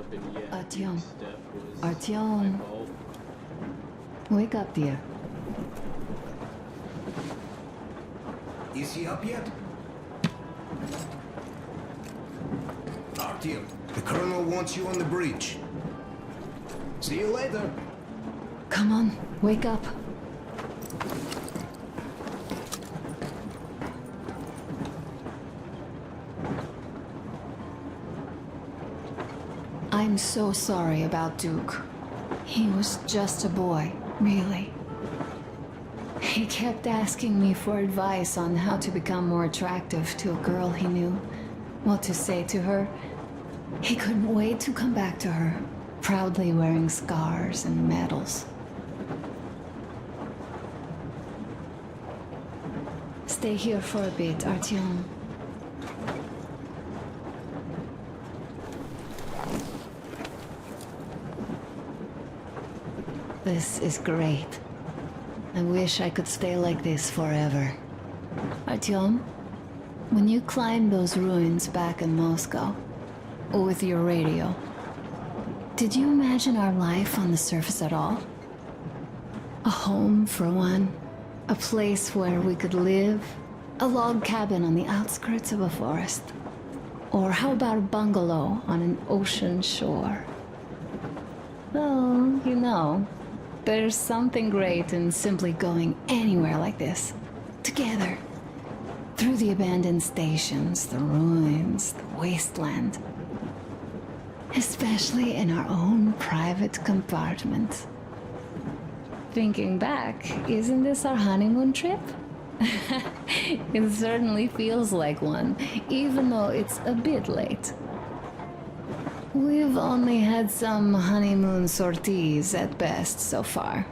up and yeah, Artyom. Duke's death was Artyom. my fault. Wake up, dear. Is he up yet? Artyom, the colonel wants you on the bridge. See you later. Come on, wake up. I'm so sorry about Duke. He was just a boy, really. He kept asking me for advice on how to become more attractive to a girl he knew, what to say to her. He couldn't wait to come back to her, proudly wearing scars and medals. Stay here for a bit, Artyom. This is great. I wish I could stay like this forever. Artyom, when you climbed those ruins back in Moscow, with your radio, did you imagine our life on the surface at all? A home, for one. A place where we could live. A log cabin on the outskirts of a forest. Or how about a bungalow on an ocean shore? Well, you know, there's something great in simply going anywhere like this. Together. Through the abandoned stations, the ruins, the wasteland. Especially in our own private compartment. Thinking back, isn't this our honeymoon trip? It certainly feels like one, even though it's a bit late. We've only had some honeymoon sorties at best so far.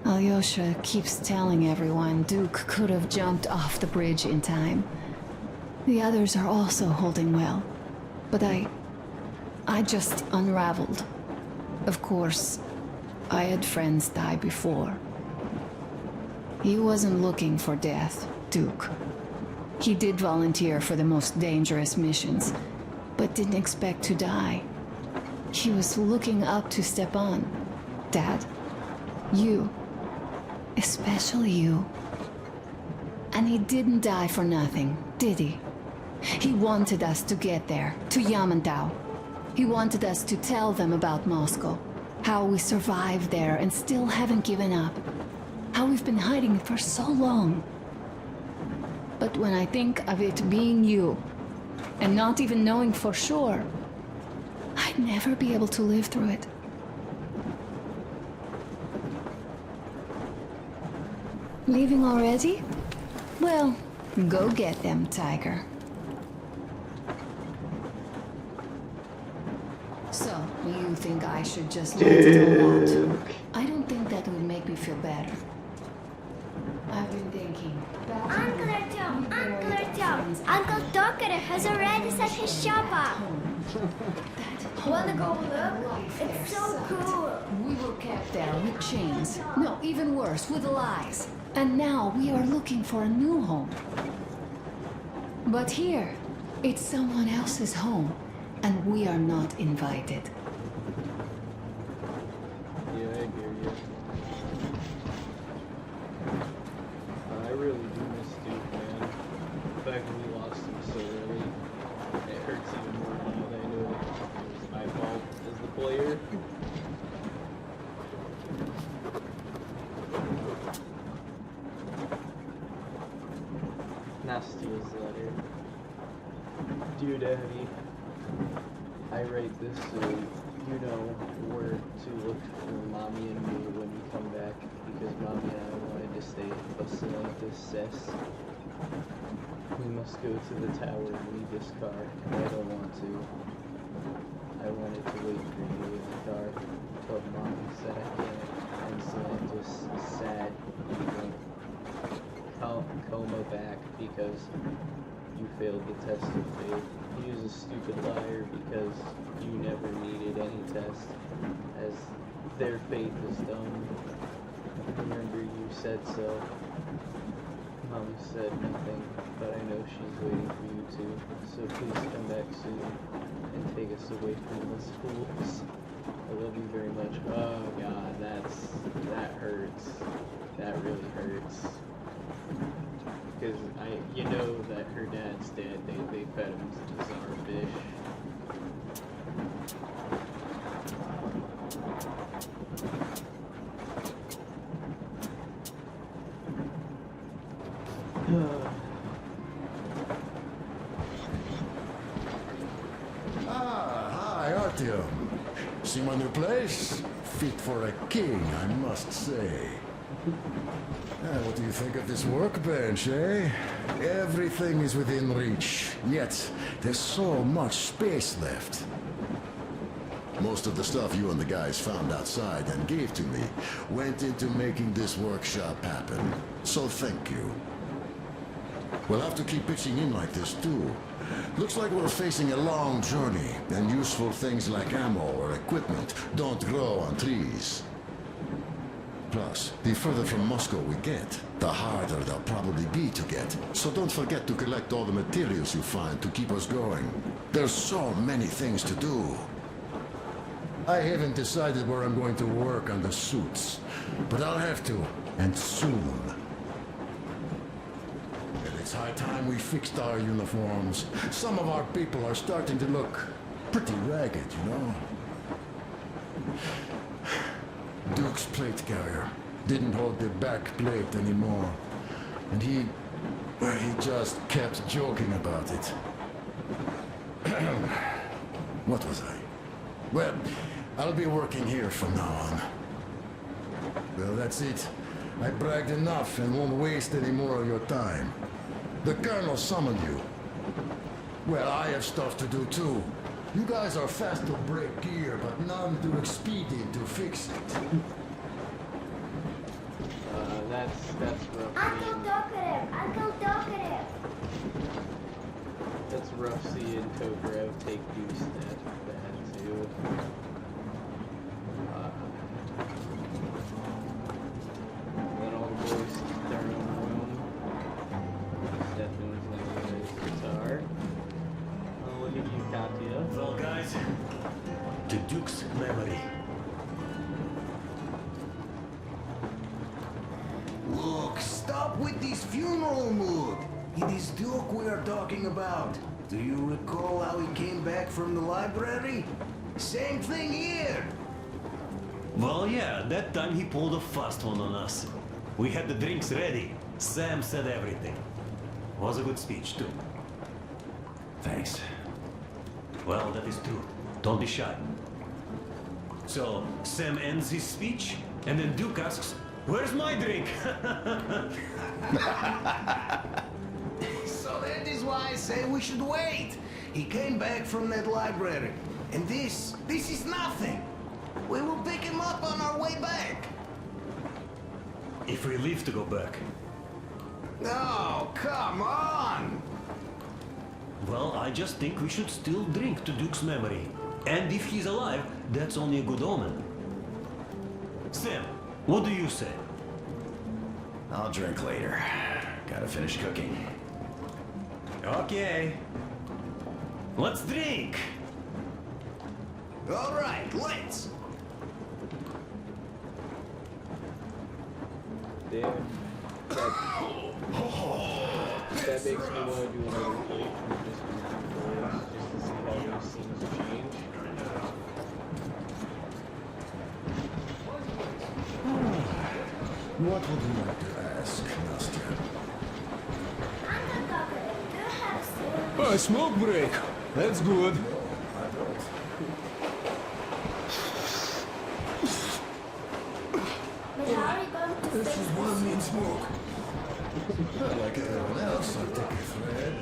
Alyosha keeps telling everyone Duke could have jumped off the bridge in time. The others are also holding well, but I just unraveled. Of course, I had friends die before. He wasn't looking for death, Duke. He did volunteer for the most dangerous missions, but didn't expect to die. He was looking up to Stepan. Dad, you. Especially you. And he didn't die for nothing, did he? He wanted us to get there, to Yamantau. He wanted us to tell them about Moscow, how we survived there and still haven't given up, how we've been hiding it for so long. But when I think of it being you, and not even knowing for sure, I'd never be able to live through it. Leaving already? Well, go get them, Tiger. So, you think I should just let it all out? I don't think that would make me feel better. I've been thinking. Uncle Artyom, Uncle Doktor has already set his shop up. Wanna go look? It's so cool. We were kept there with chains. No, even worse, with lies. And now we are looking for a new home. But here, it's someone else's home, and we are not invited. Yeah, I hear you. I really do miss Duke, man. The fact that we lost him so early, it hurts even more now that I know it was my fault as the player. Nastia's letter. Dear Daddy, I write this so you know where to look for Mommy and me when we come back, because Mommy and I wanted to stay at Basilentis Cess. We must go to the tower and leave this car, and I don't want to. I wanted to wait for you in the car, but Mommy said I can't, and Silentis is sad. Coma back because you failed the test of faith. He was a stupid liar because you never needed any test, as their faith is dumb. Remember you said so. Mom said nothing, but I know she's waiting for you too. So please come back soon and take us away from these fools. I love you very much. Oh God, that hurts. That really hurts. Because you know that her dad's dead. They fed him to the starfish. Hi, Artyom. See my new place? Fit for a king, I must say. What do you think of this workbench, eh? Everything is within reach, yet there's so much space left. Most of the stuff you and the guys found outside and gave to me went into making this workshop happen. So thank you. We'll have to keep pitching in like this too. Looks like we're facing a long journey, and useful things like ammo or equipment don't grow on trees. Plus, the further from Moscow we get, the harder they'll probably be to get. So don't forget to collect all the materials you find to keep us going. There's so many things to do. I haven't decided where I'm going to work on the suits, but I'll have to, and soon. It's high time we fixed our uniforms. Some of our people are starting to look pretty ragged, you know? Duke's plate carrier didn't hold the back plate anymore. And he just kept joking about it. What was I? Well, I'll be working here from now on. Well, that's it. I bragged enough and won't waste any more of your time. The Colonel summoned you. Well, I have stuff to do too. You guys are fast to break gear, but none too expedient to fix it. That's rough. Uncle Tokarev! Uncle Tokarev! That's rough seeing Tokarev take Deuce that bad too. Let all the boys keep their own room. Stefan's gonna get his guitar. Oh, look at you, Katya. Well, guys, to Duke's memory. Look, stop with this funeral mood. It is Duke we are talking about. Do you recall how he came back from the library? Same thing here. Well, yeah, that time he pulled a fast one on us. We had the drinks ready. Sam said everything. Was a good speech, too. Thanks. Well, that is true. Don't be shy. So, Sam ends his speech, and then Duke asks, "Where's my drink?" So that is why I say we should wait. He came back from that library. And this is nothing. We will pick him up on our way back. If we leave to go back. Oh, come on! Well, I just think we should still drink to Duke's memory. And if he's alive, that's only a good omen. Sam, what do you say? I'll drink later. Gotta finish cooking. Okay. Let's drink! All right, let's. Damn. That makes me want to do another playthrough just to see how those scenes change. What would you like to ask, Nastya? Uncle Tokarev, do you have A smoke break. That's good. But how are you going to fix This is one mean smoke. Like everyone else, I'll take a thread.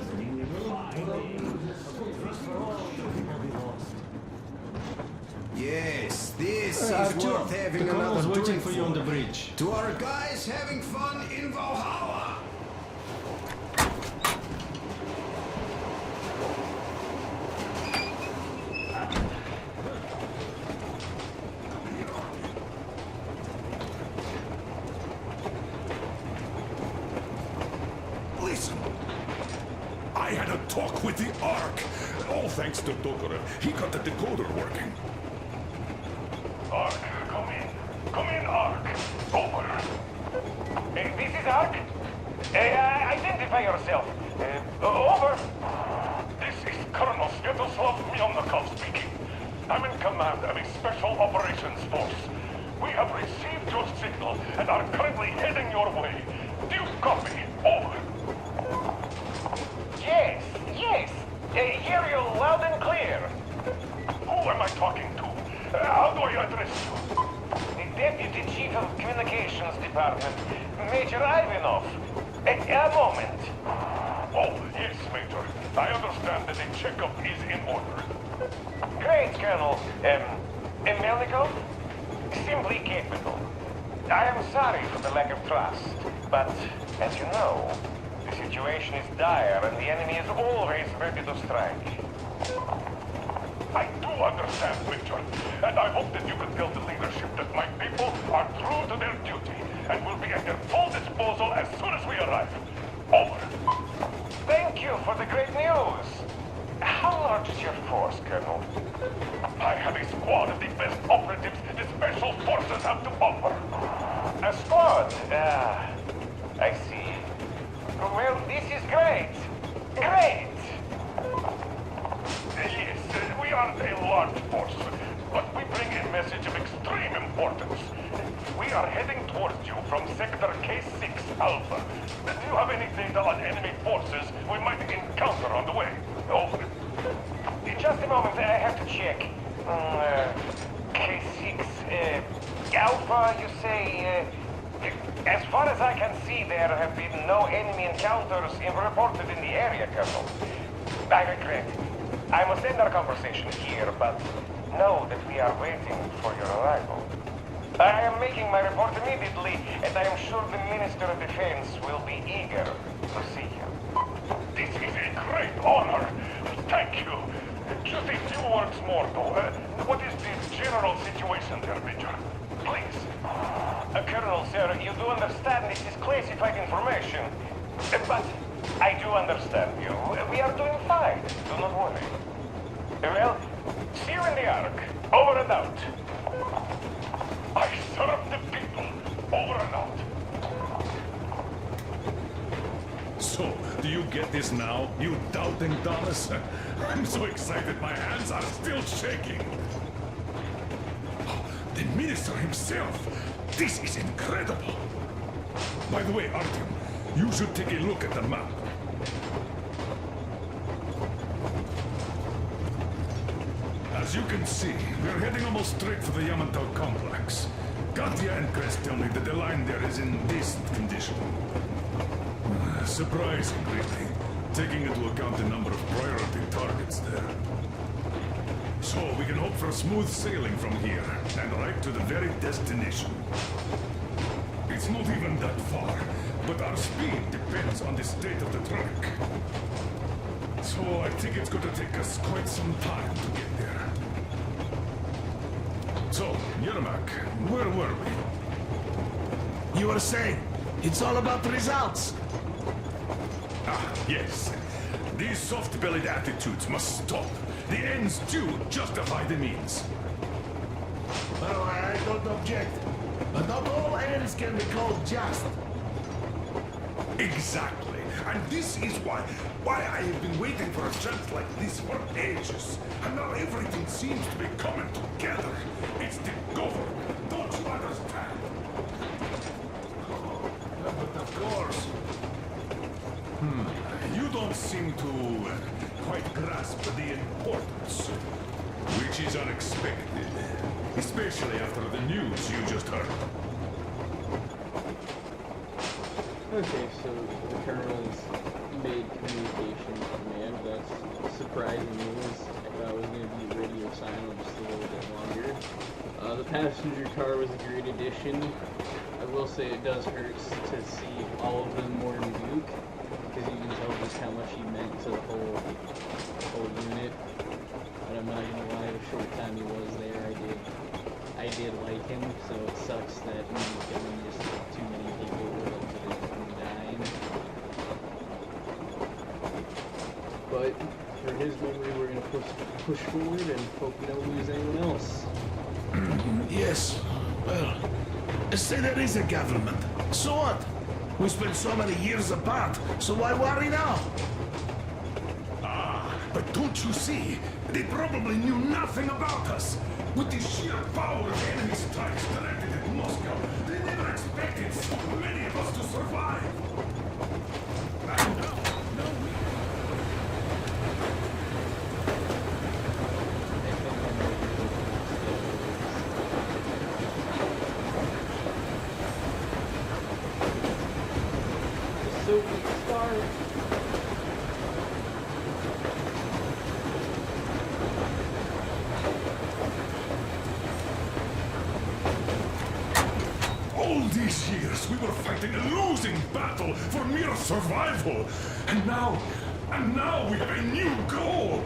Yes, this is Artyom, worth having the colonel's another waiting drink for you on the bridge. To our guys having fun in Valhalla. talk with the Ark. All thanks to Tokarev. He got the decoder working. Ark, come in. Come in, Ark. Over. This is Ark. Identify yourself. Over. This is Colonel Sviatoslav Myelnikov speaking. I'm in command of a special operations force. We have received your signal and are currently heading your way. Do you copy? Over. Yes, yes. Hear you loud and clear. Who am I talking to? How do I address you? The Deputy Chief of Communications Department, Major Ivanov. A moment. Oh, yes, Major. I understand that a checkup is in order. Great, Colonel. Melnikov? Simply capable. I am sorry for the lack of trust, but as you know, the situation is dire and the enemy is always ready to strike. I do understand, Major, and I hope that you can tell the leadership that my people are true to their duty and will be at their full disposal as soon as we arrive. Over. Thank you for the great news. How large is your force, Colonel? I have a squad of the best operatives the Special Forces have to offer. A squad? I see. Well, this is great. Great! Yes, we aren't a large force, but we bring a message of extreme importance. We are heading towards you from Sector K6 Alpha. Do you have any data on enemy forces we might encounter on the way? Over. Just a moment, I have to check. K6, Alpha, you say? As far as I can see, there have been no enemy encounters reported in the area, Colonel. I regret. I must end our conversation here, but know that we are waiting for your arrival. I am making my report immediately, and I am sure the Minister of Defense will be eager to see you. This is a great honor. Thank you. Just a few words more, though. What is the general situation there, Major? Please. Colonel, sir, you do understand this is classified information. But I do understand you. We are doing fine. Do not worry. Well, see you in the Ark. Over and out. I serve the people. Over and out. So, do you get this now, you doubting Thomas? I'm so excited my hands are still shaking. The minister himself! This is incredible! By the way, Artyom, you should take a look at the map. As you can see, we're heading almost straight for the Yamantau complex. Katya and Krest tell me that the line there is in decent condition. Surprising, really, taking into account the number of priority targets there. So we can hope for smooth sailing from here, and right to the very destination. It's not even that far, but our speed depends on the state of the track. So I think it's going to take us quite some time to get there. So, Yermak, where were we? You were saying, it's all about the results. Ah, yes. These soft-bellied attitudes must stop. The ends do justify the means. Well, I don't object. But not all ends can be called just. Exactly. And this is why I have been waiting for a chance like this for ages. And now everything seems to be coming together. It's the government. Don't you understand? But of course. You don't seem to quite grasp the importance. Which is unexpected. Especially after the news you just heard. Okay, so the Colonel's made communications command. That's surprising news. I thought it was going to be radio silent just a little bit longer. The passenger car was a great addition. I will say it does hurt to see all of them more than Duke, because you can tell just how much he meant to the whole unit. But I'm not gonna lie, the short time he was there, I did like him. So it sucks that he's killing just too many people resulted in him dying. but for his memory, we're gonna push forward and hope we don't lose anyone else. Yes. Well, say there is a government. So what? We spent so many years apart, so why worry now? Ah, but don't you see? They probably knew nothing about us. With the sheer power of enemy strikes directed at Moscow, they never expected so many of us to survive. Soviet Star. All these years, we were fighting a losing battle for mere survival. And now we have a new goal.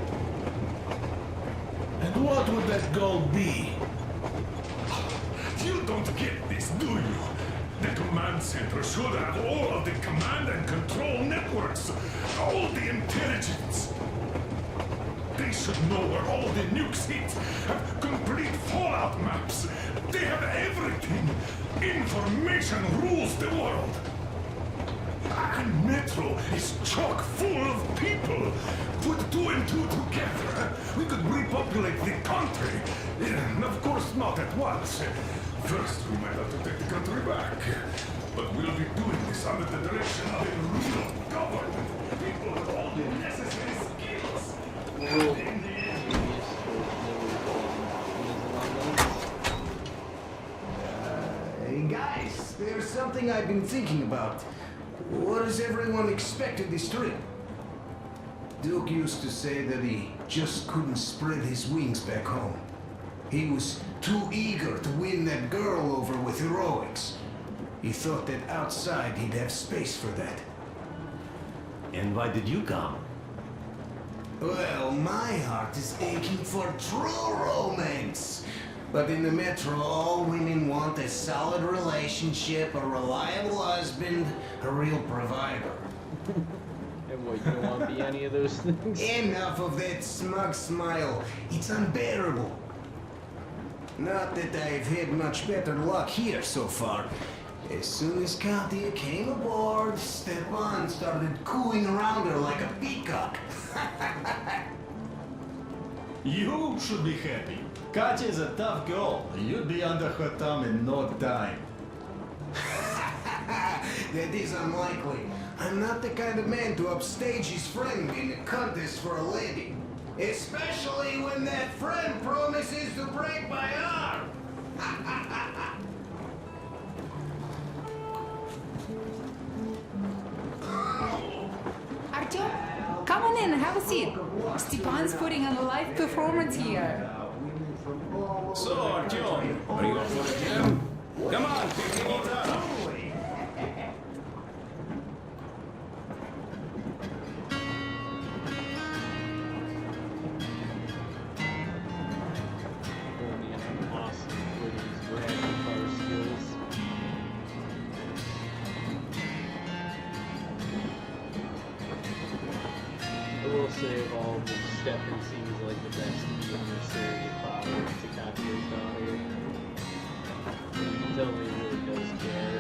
And what would that goal be? You don't get this, do you? The command center should have all of the command and control networks, all the intelligence. They should know where all the nukes hit, have complete fallout maps. They have everything. Information rules the world. And Metro is chock full of people. Put 2 and 2 together, we could repopulate the country. And of course, not at once. First, we might have to take the country back. But we'll be doing this under the direction of a real government. People with all the necessary skills. We'll And in the end, Hey guys, there's something I've been thinking about. What does everyone expect of this trip? Duke used to say that he just couldn't spread his wings back home. He was too eager to win that girl over with heroics. He thought that outside he'd have space for that. And why did you come? Well, my heart is aching for true romance. But in the Metro, all women want a solid relationship, a reliable husband, a real provider. And what, you don't want to be any of those things? Enough of that smug smile. It's unbearable. Not that I've had much better luck here so far. As soon as Katya came aboard, Stepan started cooing around her like a peacock. You should be happy. Katya is a tough girl. You'd be under her thumb in no time. That is unlikely. I'm not the kind of man to upstage his friend in a contest for a lady. Especially when that friend promises to break my arm. Artyom, come on in and have a seat. Stepan's putting on a live performance here. So, Artyom, are you up for the jam? Come on, pick the guitar. Only an awesome with his rad guitar skills. I will say of all of them, Stefan seems like the best emissary father to Katya's daughter. You can tell he really does care.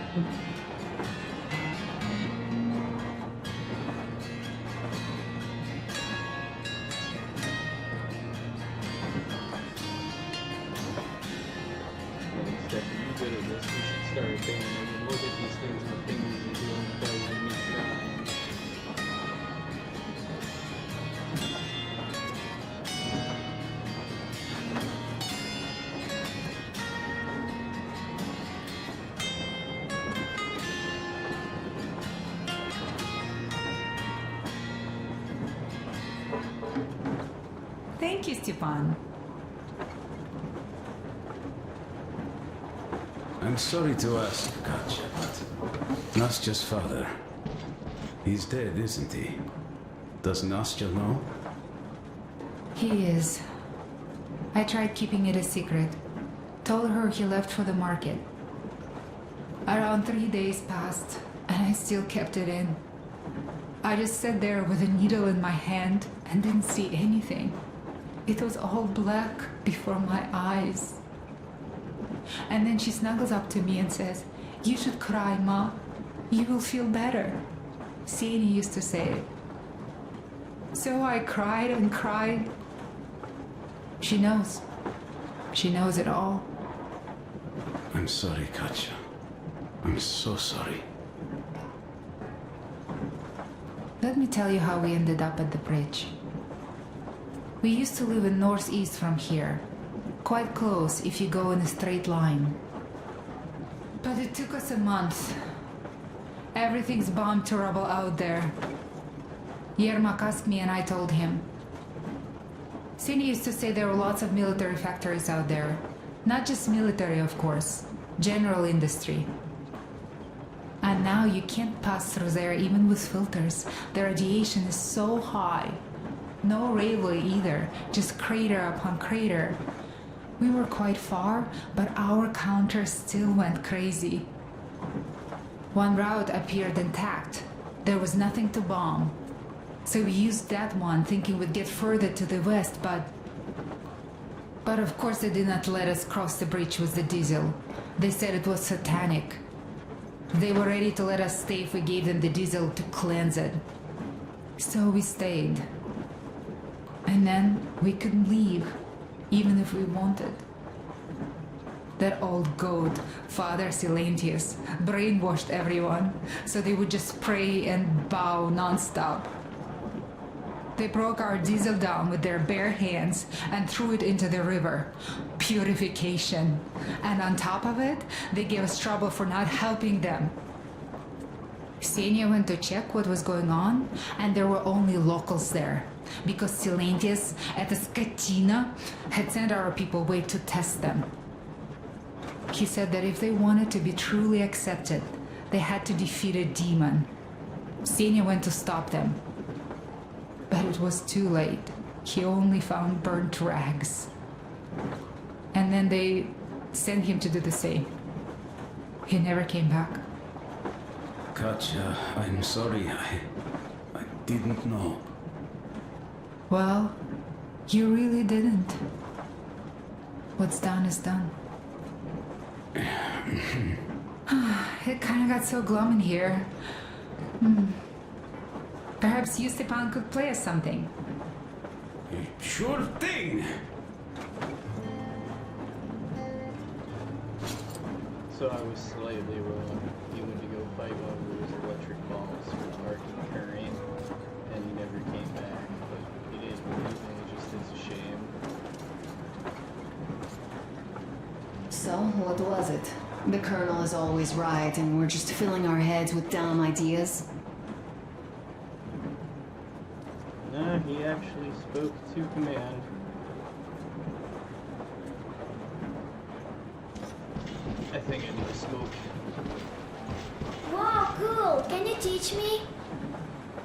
Like, Stefan, you good at this. We should start a band. I mean, look at these things and the things you do and play with me trying. Thank you, Stepan. I'm sorry to ask, Katya, but Nastya's father, he's dead, isn't he? Does Nastya know? He is. I tried keeping it a secret. Told her he left for the market. Around 3 days passed, and I still kept it in. I just sat there with a needle in my hand and didn't see anything. It was all black before my eyes. And then she snuggles up to me and says, "You should cry, Ma. You will feel better." Sienna used to say it. So I cried and cried. She knows. She knows it all. I'm sorry, Katja. I'm so sorry. Let me tell you how we ended up at the bridge. We used to live in northeast from here. Quite close if you go in a straight line. But it took us a month. Everything's bombed to rubble out there. Yermak asked me and I told him. Cindy used to say there were lots of military factories out there. Not just military, of course. General industry. And now you can't pass through there even with filters. The radiation is so high. No railway either, just crater upon crater. We were quite far, but our counter still went crazy. One route appeared intact. There was nothing to bomb. So we used that one, thinking we'd get further to the west, but of course they did not let us cross the bridge with the diesel. They said it was satanic. They were ready to let us stay if we gave them the diesel to cleanse it. So we stayed. And then we couldn't leave, even if we wanted. That old goat, Father Silentius, brainwashed everyone, so they would just pray and bow non-stop. They broke our diesel down with their bare hands and threw it into the river. Purification. And on top of it, they gave us trouble for not helping them. Xenia went to check what was going on, and there were only locals there, because Silentius at the Skatina had sent our people away to test them. He said that if they wanted to be truly accepted, they had to defeat a demon. Xenia went to stop them. But it was too late. He only found burnt rags. And then they sent him to do the same. He never came back. Katja, I'm sorry. I didn't know. Well, you really didn't. What's done is done. It kind of got so glum in here. Perhaps you, Stepan, could play us something. Sure thing! So I was slightly wrong. He went to go fight one of those electric balls for arcing current, and he never came back. But he didn't believe me, it just is a shame. So, what was it? The Colonel is always right, and we're just filling our heads with dumb ideas? No, he actually spoke to command. I think I need to smoke. Wow, cool. Can you teach me?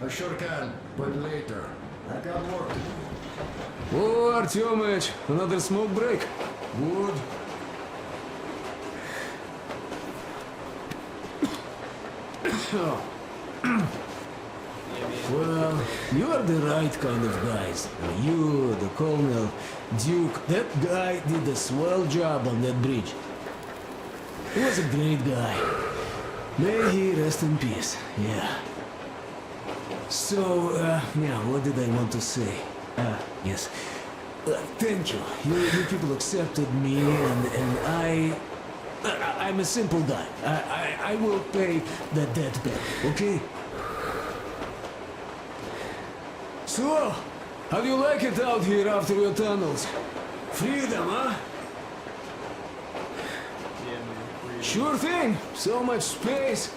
I sure can, but later. I got work to do. Oh, Artyomich, another smoke break. Good. Well, you are the right kind of guys. You, the Colonel, Duke, that guy did a swell job on that bridge. He was a great guy. May he rest in peace, yeah. So, yeah, what did I want to say? Yes. Thank you. You people accepted me, and I'm a simple guy. I will pay the debt back, okay? So, how do you like it out here after your tunnels? Freedom, huh? Yeah, man, freedom. Sure thing. So much space.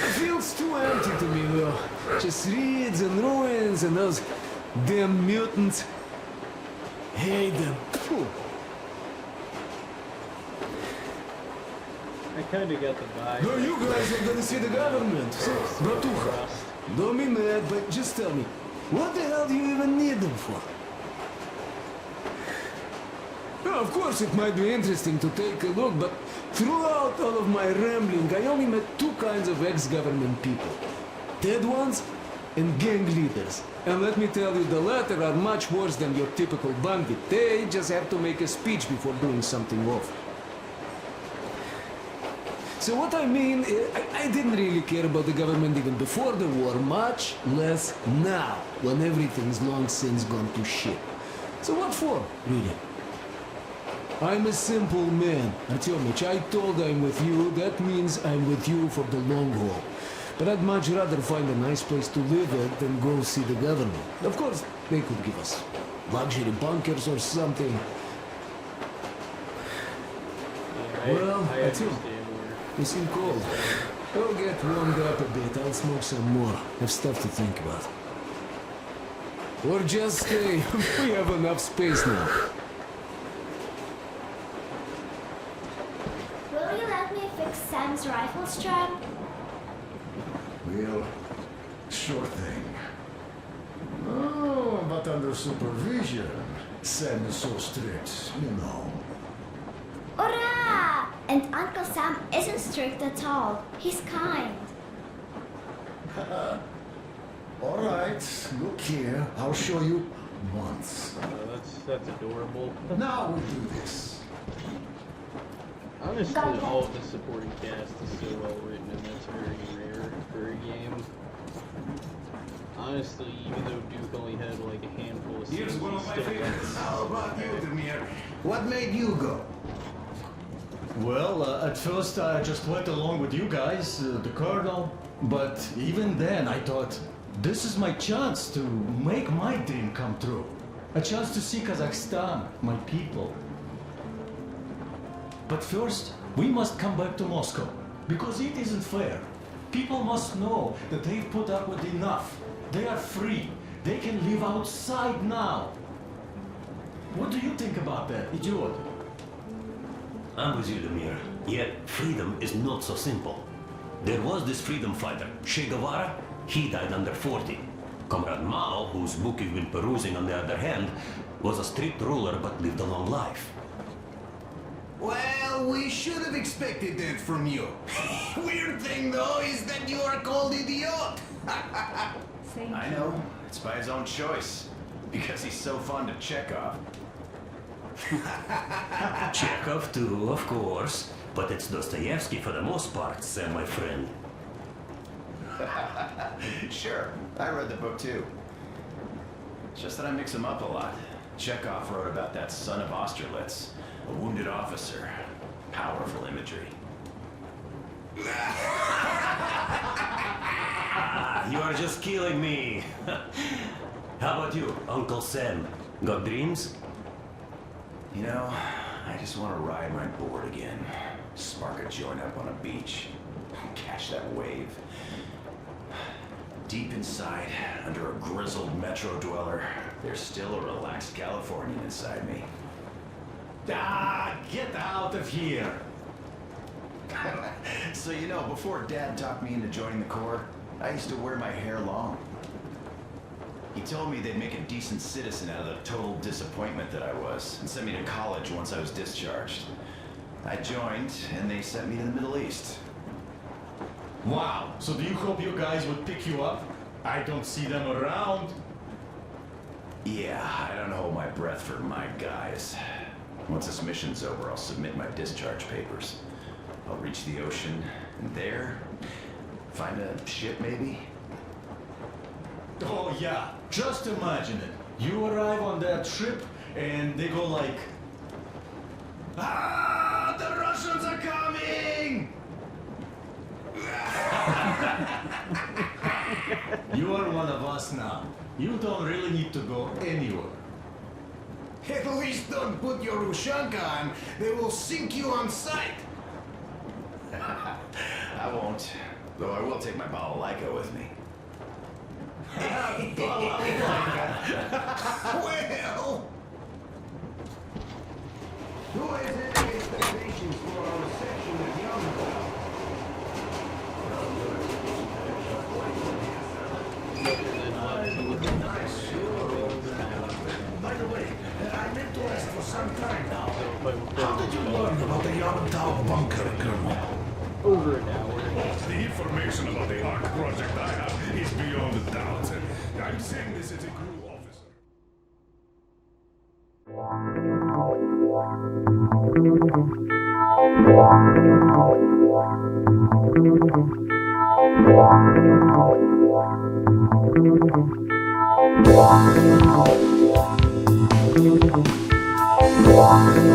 It feels too empty to me, though. Just reeds and ruins and those damn mutants. Hate them. Phew. I kinda got the vibe. No, you guys are gonna see the government. So, Bratuха, don't be mad, but just tell me, what the hell do you even need them for? Well, of course, it might be interesting to take a look, but throughout all of my rambling, I only met two kinds of ex-government people. Dead ones and gang leaders. And let me tell you, the latter are much worse than your typical bandit. They just have to make a speech before doing something awful. So what I mean, I didn't really care about the government even before the war, much less now, when everything's long since gone to shit. So what for, really? I'm a simple man, Artyomich. I told I'm with you, that means I'm with you for the long haul. But I'd much rather find a nice place to live at than go see the government. Of course, they could give us luxury bunkers or something. Yeah, Well, I that's it. understand You seem cold. Go get warmed up a bit. I'll smoke some more. Have stuff to think about. Or just stay. We have enough space now. Will you let me fix Sam's rifle strap? Well, sure thing. Oh, but under supervision. Sam is so strict, you know. Hurrah! And Uncle Sam isn't strict at all. He's kind. All right, look here. I'll show you once. That's adorable. Now we do this. Honestly, all of the supporting cast is so well written, and that's very rare for a game. Honestly, even though Duke only had like a handful of scenes, Here's one of my still favorites. got How about you, Demir? What made you go? Well, at first I just went along with you guys, the Colonel. But even then I thought, this is my chance to make my dream come true. A chance to see Kazakhstan, my people. But first, we must come back to Moscow, because it isn't fair. People must know that they've put up with enough. They are free. They can live outside now. What do you think about that, idiot? I'm with you, Demir. Yet, freedom is not so simple. There was this freedom fighter, Che Guevara. He died under 40. Comrade Mao, whose book you've been perusing on the other hand, was a strict ruler but lived a long life. Well, we should have expected that from you. Weird thing, though, is that you are called idiot. I know. It's by his own choice. Because he's so fond of Chekhov. Chekhov too, of course. But it's Dostoevsky for the most part, Sam, my friend. Sure, I read the book too. It's just that I mix them up a lot. Chekhov wrote about that son of Austerlitz, a wounded officer. Powerful imagery. You are just killing me. How about you, Uncle Sam? Got dreams? You know, I just want to ride my board again. Spark a joint up on a beach. Catch that wave. Deep inside, under a grizzled metro dweller, there's still a relaxed Californian inside me. Ah, get out of here! So you know, before Dad talked me into joining the Corps, I used to wear my hair long. He told me they'd make a decent citizen out of the total disappointment that I was, and sent me to college once I was discharged. I joined, and they sent me to the Middle East. Wow, so do you hope your guys would pick you up? I don't see them around. Yeah, I don't hold my breath for my guys. Once this mission's over, I'll submit my discharge papers. I'll reach the ocean, and there, find a ship maybe? Oh yeah, just imagine it. You arrive on that ship, and they go like... Ah, the Russians are coming! You are one of us now. You don't really need to go anywhere. At least don't put your Ushanka on. They will sink you on sight. I won't. Though I will take my balalaika with me. Well... Who has any expectations for our reception at Yamada? By the way, I meant to ask for some time now. How did you learn about the Yamantau bunker, Colonel? over an hour. The information about the ARC project I have is beyond doubt. I'm saying this as a crew officer. Yeah.